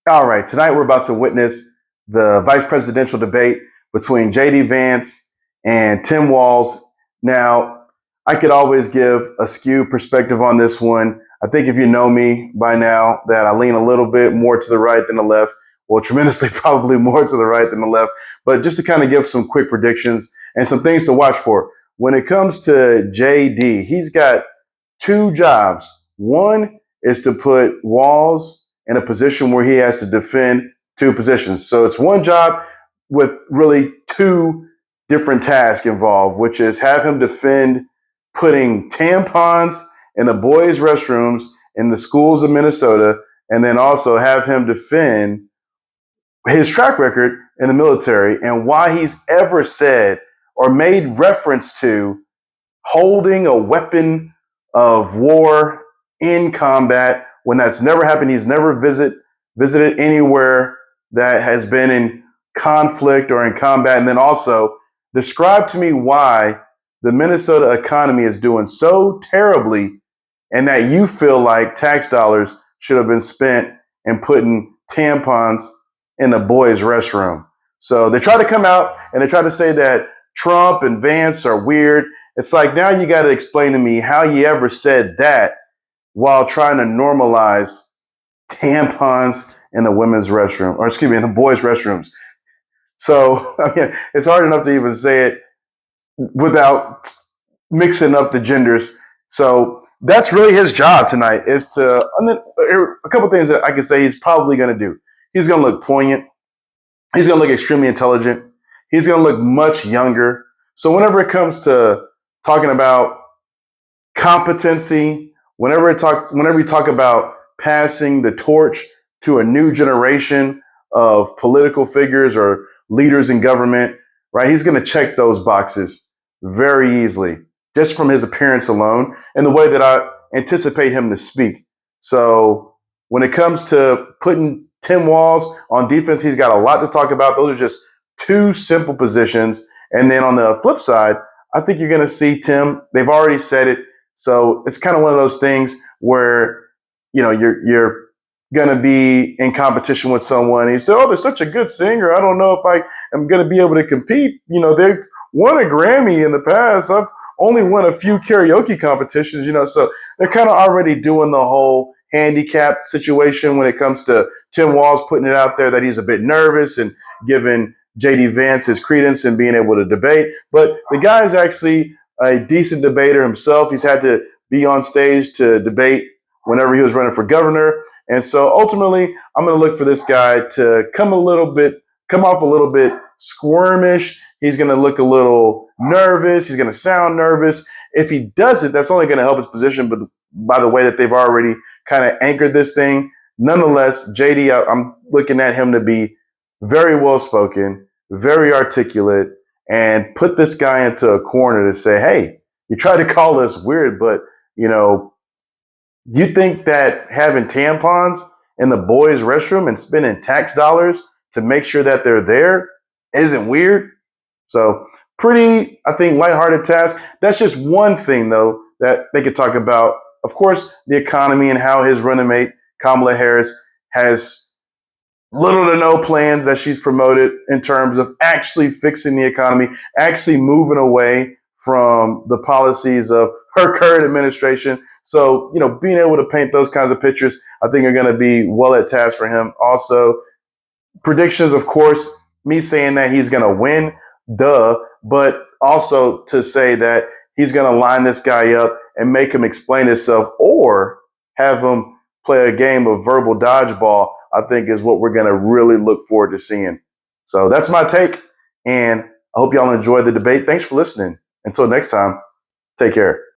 All right, tonight we're about to witness the vice presidential debate between JD Vance and Tim Walz. Now, I could always give a skewed perspective on this one. I think if you know me by now, that I lean a little bit more to the right than the left. Well, tremendously probably more to the right than the left. But just to kind of give some quick predictions and some things to watch for. When it comes to JD, he's got two jobs. One is to put Walz in a position where he has to defend two positions. So it's one job with really two different tasks involved, which is have him defend putting tampons in the boys' restrooms in the schools of Minnesota, and then also have him defend his track record in the military and why he's ever said or made reference to holding a weapon of war in combat when that's never happened. He's never visited anywhere that has been in conflict or in combat. And then also describe to me why the Minnesota economy is doing so terribly and that you feel like tax dollars should have been spent in putting tampons in the boys' restroom. So they try to come out and they try to say that Trump and Vance are weird. It's like now you got to explain to me how you ever said that while trying to normalize tampons in the women's restroom, or excuse me, in the boys' restrooms. So I mean, it's hard enough to even say it without mixing up the genders. So that's really his job tonight is to, a couple of things that I can say he's probably going to do. He's going to look poignant. He's going to look extremely intelligent. He's going to look much younger. So whenever it comes to talking about competency, whenever you talk about passing the torch to a new generation of political figures or leaders in government, right? He's going to check those boxes very easily just from his appearance alone and the way that I anticipate him to speak. So when it comes to putting Tim Walz on defense, he's got a lot to talk about. Those are just two simple positions. And then on the flip side, I think you're going to see Tim. They've already said it. So it's kind of one of those things where, you're going to be in competition with someone. And you say, oh, they're such a good singer. I don't know if I am going to be able to compete. They've won a Grammy in the past. I've only won a few karaoke competitions, so they're kind of already doing the whole handicap situation when it comes to Tim Walz putting it out there that he's a bit nervous and giving JD Vance his credence and being able to debate. But the guy is actually a decent debater himself. He's had to be on stage to debate whenever he was running for governor. And so ultimately, I'm going to look for this guy to come off a little bit squirmish. He's going to look a little nervous. He's going to sound nervous. If he does it, that's only going to help his position. But by the way that they've already kind of anchored this thing, nonetheless, JD, I'm looking at him to be very well spoken, very articulate, and put this guy into a corner to say, hey, you tried to call us weird, but you think that having tampons in the boys' restroom and spending tax dollars to make sure that they're there isn't weird? So pretty, I think, lighthearted task. That's just one thing, though, that they could talk about. Of course, the economy and how his running mate, Kamala Harris, has little to no plans that she's promoted in terms of actually fixing the economy, actually moving away from the policies of her current administration. So, being able to paint those kinds of pictures, I think are going to be well at task for him. Also, predictions, of course, me saying that he's going to win, duh, but also to say that he's going to line this guy up and make him explain himself or have him play a game of verbal dodgeball, I think is what we're going to really look forward to seeing. So that's my take. And I hope y'all enjoyed the debate. Thanks for listening. Until next time, take care.